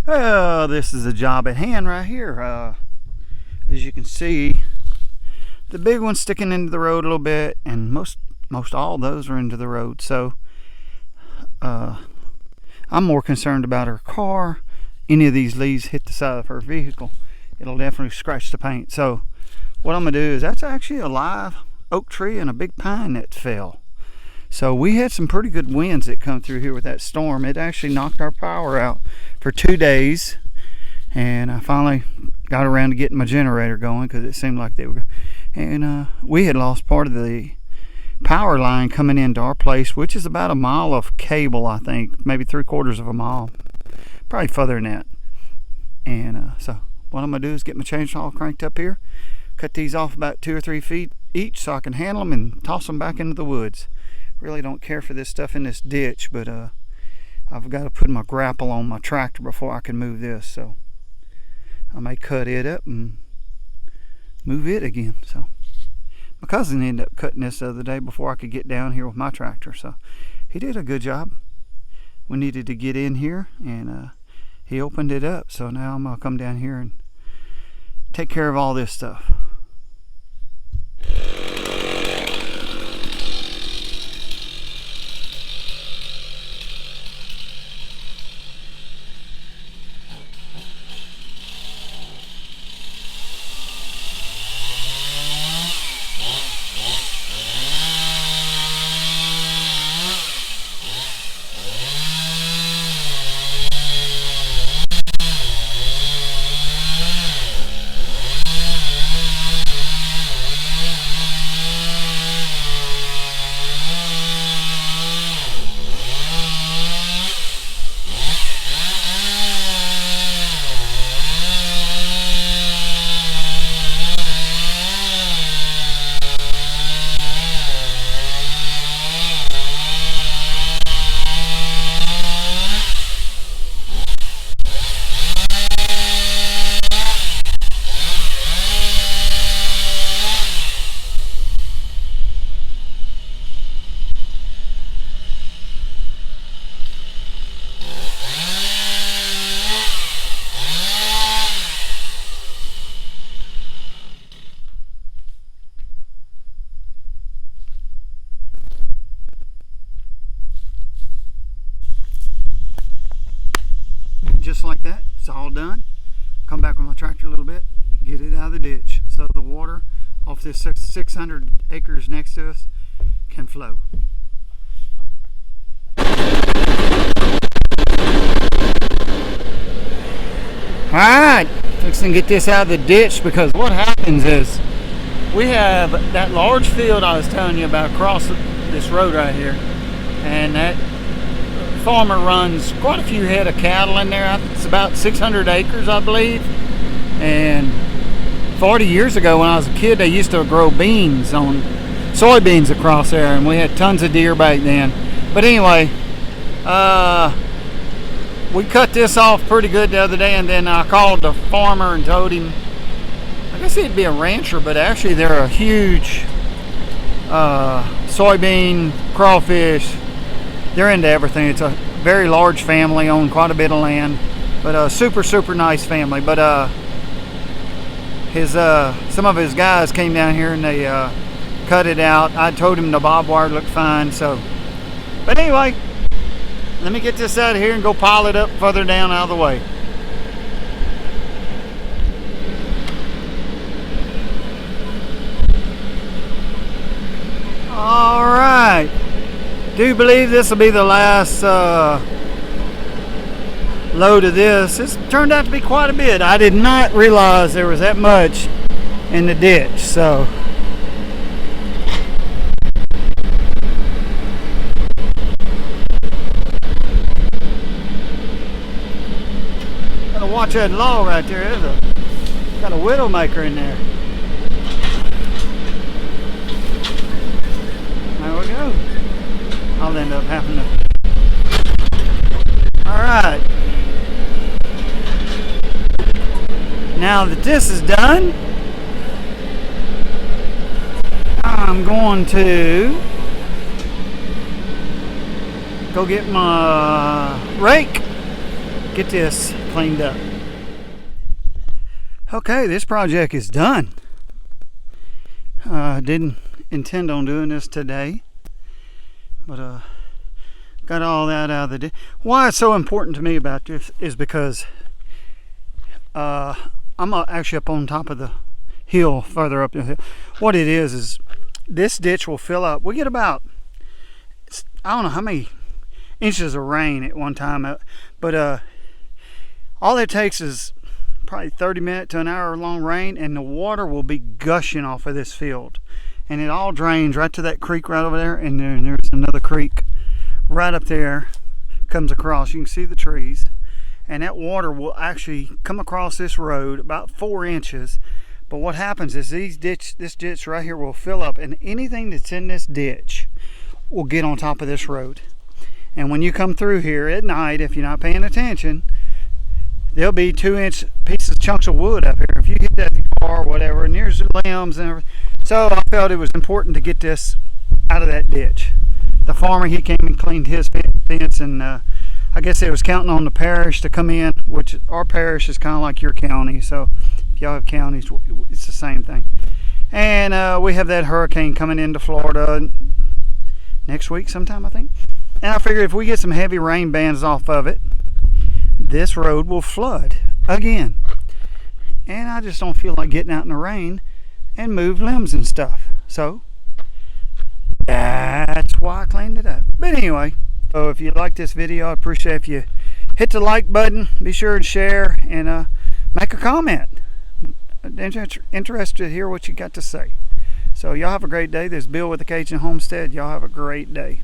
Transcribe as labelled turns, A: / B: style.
A: This is a job at hand right here. As you can see, the big one's sticking into the road a little bit, and most all those are into the road. So I'm more concerned about her car. Any of these leaves hit the side of her vehicle, it'll definitely scratch the paint. So what I'm gonna do is, that's actually a live oak tree and a big pine that fell. So we had some pretty good winds that come through here with that storm. It actually knocked our power out for 2 days, and I finally got around to getting my generator going because it seemed like they were, and we had lost part of the power line coming into our place, which is about a mile of cable, I think, maybe 3/4 of a mile, probably further than that. And so what I'm gonna do is get my chainsaw cranked up here, cut these off about 2 or 3 feet each so I can handle them and toss them back into the woods. Really don't care for this stuff in this ditch, but I've got to put my grapple on my tractor before I can move this, so I may cut it up and move it again. So my cousin ended up cutting this the other day before I could get down here with my tractor, so he did a good job. We needed to get in here, and he opened it up, so now I'm gonna come down here and take care of all this stuff. Just like that, it's all done. Come back with my tractor a little bit, get it out of the ditch so the water off this 600 acres next to us can flow. Alright, fixing to get this out of the ditch, because what happens is we have that large field I was telling you about across this road right here, and that farmer runs quite a few head of cattle in there. It's about 600 acres, I believe. And 40 years ago when I was a kid, they used to grow beans on soybeans across there, and we had tons of deer back then. But anyway, we cut this off pretty good the other day, and then I called the farmer and told him, I guess he'd be a rancher, but actually they're a huge soybean, crawfish, they're into everything. It's a very large family, own quite a bit of land, but a super nice family. But some of his guys came down here and they cut it out. I told him the barbed wire looked fine. So, but anyway, let me get this out of here and go pile it up further down out of the way. All right. Do believe this will be the last load of this. This turned out to be quite a bit. I did not realize there was that much in the ditch, so gotta watch that log right there. There's got a widowmaker in there. There we go. I'll end up having to. Alright. Now that this is done, I'm going to go get my rake, get this cleaned up. Okay, this project is done. Didn't intend on doing this today, but got all that out of the day. Why it's so important to me about this is because I'm actually up on top of the hill, further up the hill. What it is this ditch will fill up. We get about, I don't know how many inches of rain at one time, but all it takes is probably 30 minutes to an hour long rain, and the water will be gushing off of this field, and it all drains right to that creek right over there, and then there's another creek right up there, comes across. You can see the trees, and that water will actually come across this road about 4 inches. But what happens is this ditch right here will fill up, and anything that's in this ditch will get on top of this road. And when you come through here at night, if you're not paying attention, there'll be 2-inch pieces, chunks of wood up here. If you hit that car or whatever, and there's limbs and everything. So I felt it was important to get this out of that ditch. The farmer, he came and cleaned his fence, and I guess they was counting on the parish to come in, which our parish is kind of like your county. So if y'all have counties, it's the same thing. And we have that hurricane coming into Florida next week sometime, I think. And I figured if we get some heavy rain bands off of it, this road will flood again. And I just don't feel like getting out in the rain and move limbs and stuff. So that's why I cleaned it up. But anyway, so if you like this video, I appreciate if you hit the like button, be sure to share, and make a comment. Interested to hear what you got to say. So y'all have a great day. This is Bill with the Cajun Homestead. Y'all have a great day.